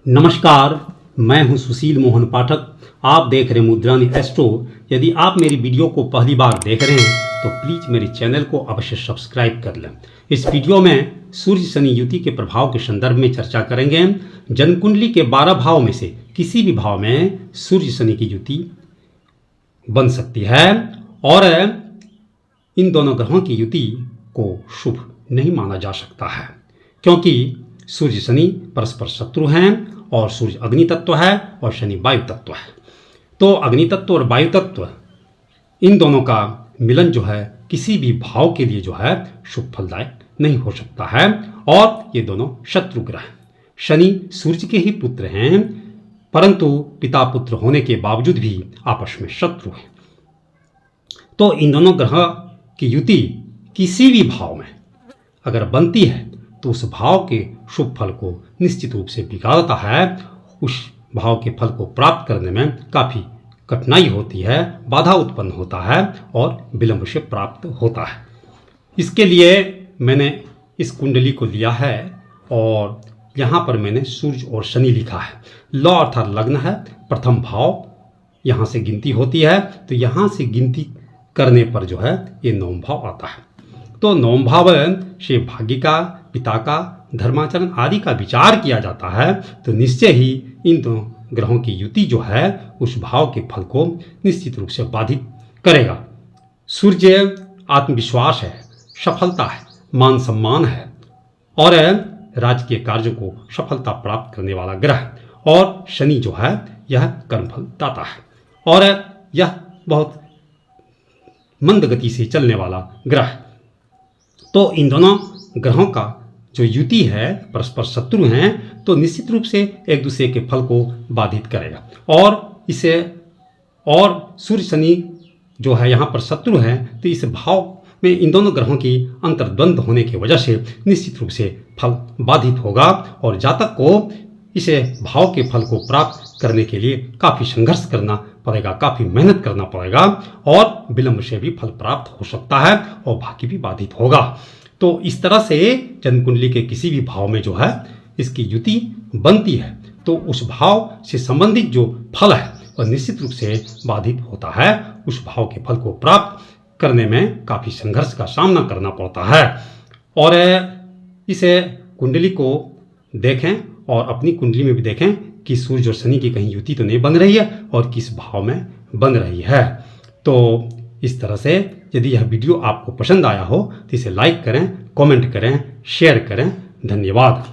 नमस्कार, मैं हूं सुशील मोहन पाठक। आप देख रहे हैं मुद्रानी एस्ट्रो। यदि आप मेरी वीडियो को पहली बार देख रहे हैं तो प्लीज़ मेरे चैनल को अवश्य सब्सक्राइब कर लें। इस वीडियो में सूर्य शनि युति के प्रभाव के संदर्भ में चर्चा करेंगे। जन्मकुंडली के 12 भाव में से किसी भी भाव में सूर्य शनि की युति बन सकती है और इन दोनों ग्रहों की युति को शुभ नहीं माना जा सकता है, क्योंकि सूर्य शनि परस्पर शत्रु हैं और सूर्य अग्नि तत्व है और शनि वायु तत्व है। तो अग्नि तत्व और वायु तत्व इन दोनों का मिलन जो है किसी भी भाव के लिए जो है शुभ फलदायक नहीं हो सकता है और ये दोनों शत्रु ग्रह हैं। शनि सूर्य के ही पुत्र हैं, परंतु पिता पुत्र होने के बावजूद भी आपस में शत्रु हैं। तो इन दोनों ग्रह की युति किसी भी भाव में अगर बनती है तो उस भाव के शुभ फल को निश्चित रूप से बिगाड़ता है। उस भाव के फल को प्राप्त करने में काफ़ी कठिनाई होती है, बाधा उत्पन्न होता है और विलंब से प्राप्त होता है। इसके लिए मैंने इस कुंडली को लिया है और यहाँ पर मैंने सूर्य और शनि लिखा है। लॉ अर्थात लग्न है, प्रथम भाव यहाँ से गिनती होती है, तो यहाँ से गिनती करने पर जो है ये नवम भाव आता है। तो नवम भाव से भाग्य का, पिता का, धर्माचरण आदि का विचार किया जाता है, तो निश्चय ही इन दोनों ग्रहों की युति जो है उस भाव के फल को निश्चित रूप से बाधित करेगा। सूर्य आत्मविश्वास है, सफलता है, मान सम्मान है और राजकीय कार्य को सफलता प्राप्त करने वाला ग्रह, और शनि जो है यह कर्मफल दाता है और यह बहुत मंद गति से चलने वाला ग्रह है। तो इन दोनों ग्रहों का जो युति है परस्पर शत्रु हैं, तो निश्चित रूप से एक दूसरे के फल को बाधित करेगा और इसे, और सूर्य शनि जो है यहाँ पर शत्रु है, तो इस भाव में इन दोनों ग्रहों की अंतर्द्वंद होने की वजह से निश्चित रूप से फल बाधित होगा और जातक को इसे भाव के फल को प्राप्त करने के लिए काफ़ी संघर्ष करना पड़ेगा, काफ़ी मेहनत करना पड़ेगा और विलंब से भी फल प्राप्त हो सकता है और भाग्य भी बाधित होगा। तो इस तरह से जन्मकुंडली के किसी भी भाव में जो है इसकी युति बनती है, तो उस भाव से संबंधित जो फल है वह निश्चित रूप से बाधित होता है। उस भाव के फल को प्राप्त करने में काफ़ी संघर्ष का सामना करना पड़ता है। और इसे कुंडली को देखें और अपनी कुंडली में भी देखें कि सूर्य और शनि की कहीं युति तो नहीं बन रही है और किस भाव में बन रही है। तो इस तरह से यदि यह वीडियो आपको पसंद आया हो तो इसे लाइक करें, कमेंट करें, शेयर करें। धन्यवाद।